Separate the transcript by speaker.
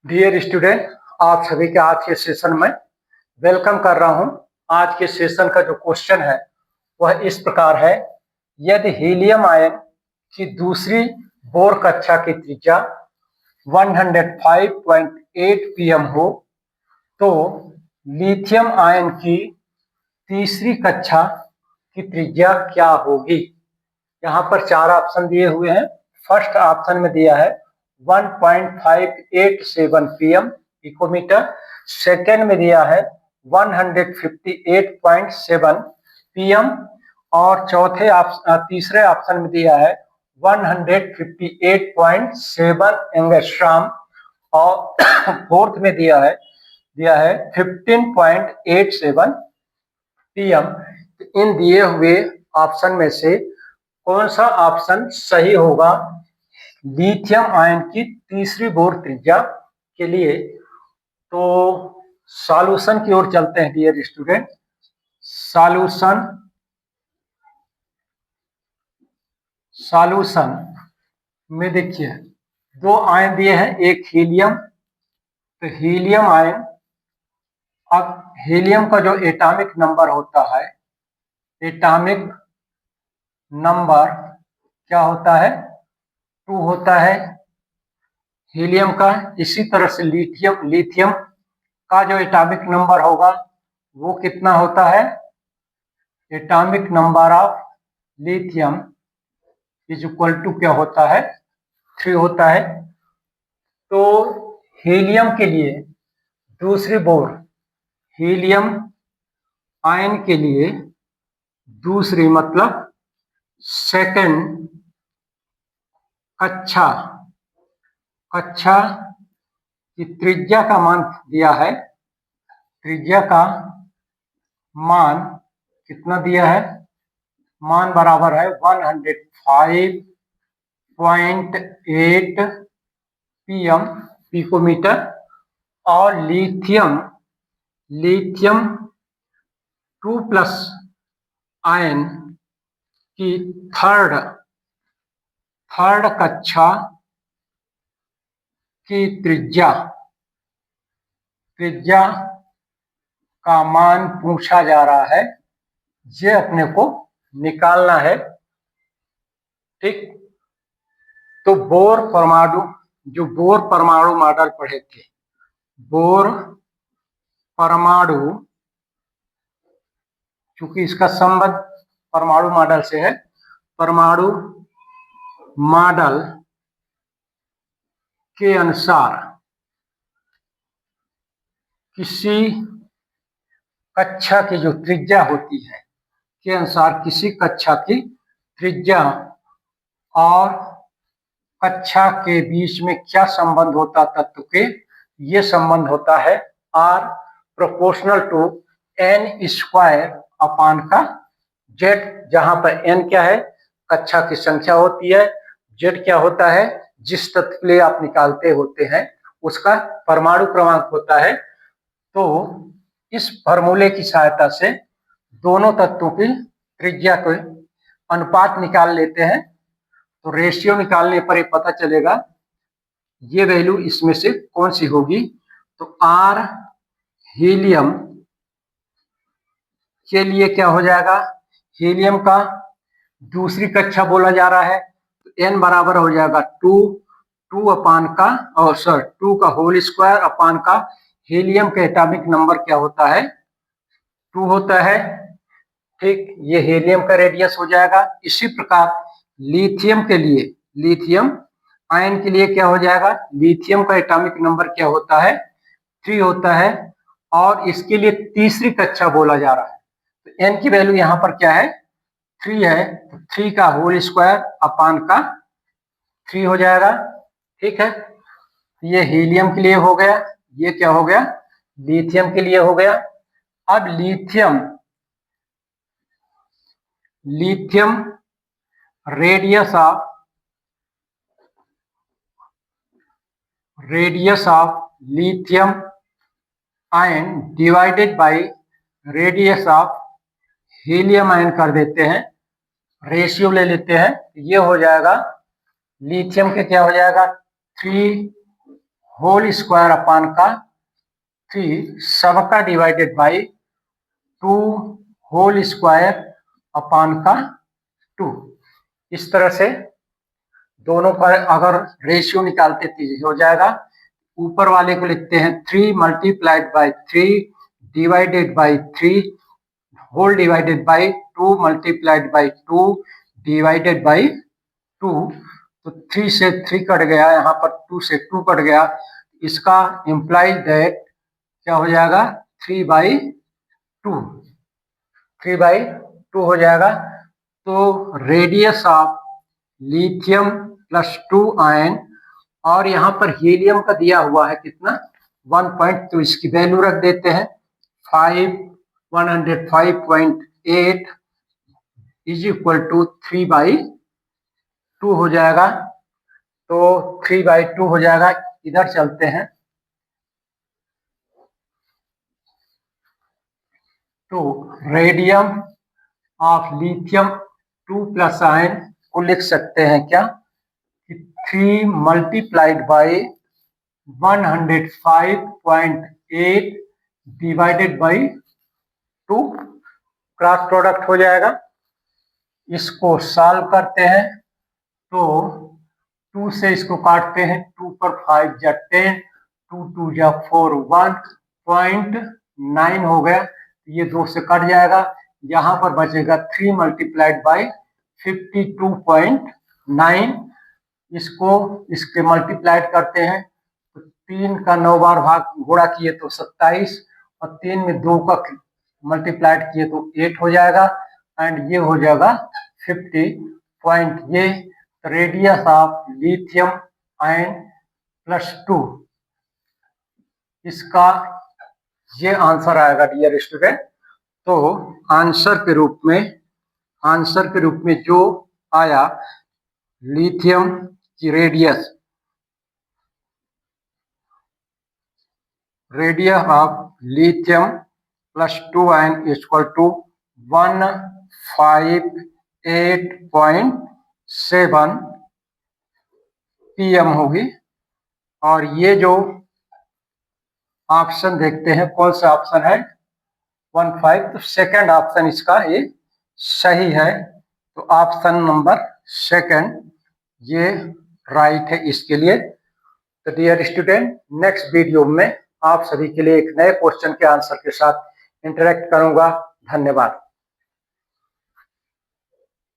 Speaker 1: Dear student, आप सभी के आज के सेशन में वेलकम कर रहा हूं। आज के सेशन का जो क्वेश्चन है वह इस प्रकार है। यदि हीलियम आयन की दूसरी बोर कक्षा की त्रिज्या 105.8 pm हो तो लिथियम आयन की तीसरी कक्षा की त्रिज्या क्या होगी। यहाँ पर चार ऑप्शन दिए हुए हैं। फर्स्ट ऑप्शन में दिया है 1.587 pm पिकोमीटर। सेकेंड में दिया है 158.7 pm और तीसरे ऑप्शन में दिया है 158.7 एंगस्ट्रॉम और फोर्थ में दिया है 15.87 pm। इन दिए हुए ऑप्शन में से कौन सा ऑप्शन सही होगा लिथियम आयन की तीसरी बोर त्रिज्या के लिए। तो सॉल्यूशन की ओर चलते हैं डियर स्टूडेंट। सॉल्यूशन में देखिए दो आयन दिए हैं, एक हीलियम। तो हीलियम आयन, अब हीलियम का जो एटॉमिक नंबर होता है, एटॉमिक नंबर क्या होता है, 2 होता है हीलियम का। इसी तरह से लिथियम का जो एटॉमिक नंबर होगा वो कितना होता है, atomic number of lithium is equal to क्या होता है, 3 होता है। तो हीलियम के लिए दूसरी बोर, हीलियम आयन के लिए दूसरी मतलब सेकंड कक्षा की त्रिज्या का मान दिया है। त्रिज्या का मान कितना दिया है, मान बराबर है 105.8 pm पिकोमीटर। और लिथियम 2+ आयन की थर्ड कक्षा की त्रिज्या का मान पूछा जा रहा है, ये अपने को निकालना है। ठीक, तो बोर परमाणु मॉडल पढ़े थे, बोर परमाणु, क्योंकि इसका संबंध परमाणु मॉडल से है, परमाणु मॉडल के अनुसार किसी कक्षा की जो त्रिज्या होती है के अनुसार किसी कक्षा की त्रिज्या और कक्षा के बीच में क्या संबंध होता तत्व के, ये संबंध होता है R प्रोपोर्शनल टू n² अपान का Z, जहां पर n क्या है, कक्षा की संख्या होती है, Z क्या होता है, जिस तत्व के लिए आप निकालते होते हैं उसका परमाणु क्रमांक होता है। तो इस फॉर्मूले की सहायता से दोनों तत्वों की त्रिज्या को अनुपात निकाल लेते हैं। तो रेशियो निकालने पर ये पता चलेगा ये वैल्यू इसमें से कौन सी होगी। तो R हीलियम के लिए क्या हो जाएगा, हीलियम का दूसरी कक्षा बोला जा रहा है, तो n बराबर हो जाएगा 2 अपान का, और 2 का होल स्क्वायर अपान का हीलियम का एटॉमिक नंबर क्या होता है, 2 होता है। ठीक, ये हीलियम का रेडियस हो जाएगा। इसी प्रकार लिथियम के लिए, लिथियम आयन के लिए क्या हो जाएगा, लिथियम का एटॉमिक नंबर क्या होता है, 3 होता है, और इसके लिए तीसरी कक्षा बोला जा रहा है। तो n की वैल्यू यहाँ पर क्या है, 3 है, तो 3 का होल स्क्वायर अपान का 3 हो जाएगा। ठीक है, ये हीलियम के लिए हो गया, ये क्या हो गया, लिथियम के लिए हो गया। अब lithium radius of lithium ion divided by radius of helium ion कर देते हैं, रेशियो ले लेते हैं। ये हो जाएगा लिथियम के क्या हो जाएगा, 3 होल स्क्वायर अपान का 3 सबका divided by 2 whole square upon का 2। इस तरह से दोनों का अगर रेशियो निकालते तो हो जाएगा। ऊपर वाले को लिखते हैं 3 multiplied by 3 divided by 3 whole divided by 2 multiplied by 2 divided by 2। तो 3 से 3 कट गया, यहाँ पर 2 से 2 कट गया। इसका इम्प्लाइज दैट क्या हो जाएगा 3/2 हो जाएगा। तो radius of lithium plus 2 ion, और यहाँ पर हीलियम का दिया हुआ है कितना 1. तो इसकी वैल्यू रख देते हैं 105.8 इज इक्वल टू 3/2 हो जाएगा। तो 3/2 हो जाएगा। इधर चलते हैं तो radium of lithium 2 plus ion को लिख सकते हैं क्या कि 3 multiplied by 105.8 divided by 2 cross product हो जाएगा। इसको सॉल्व करते हैं तो 2 से इसको काटते हैं, 2 पर 5 जा 10, 2 2 जा 4 1.9 हो गया। ये 2 से कट जाएगा, यहाँ पर बचेगा 3 मल्टीप्लाइड बाई 52.9। इसको इसके मल्टीप्लाइड करते हैं तो 3 का 9 बार भाग गुणा किए तो 27, और 3 में 2 का मल्टीप्लाइड किए तो 8 हो जाएगा, एंड ये हो जाएगा 50 पॉइंट। ये radius of lithium ion plus 2, इसका ये आंसर आएगा डियर स्टूडेंट। तो आंसर के रूप में जो आया लिथियम की radius of lithium plus 2 ion equal to 158.7 pm होगी। और ये जो ऑप्शन देखते हैं कौन सा ऑप्शन है 15, तो सेकंड ऑप्शन इसका ये सही है। तो ऑप्शन नंबर सेकंड ये राइट है इसके लिए। तो डियर स्टूडेंट, नेक्स्ट वीडियो में आप सभी के लिए एक नए क्वेश्चन के आंसर के साथ इंटरेक्ट करूंगा। धन्यवाद।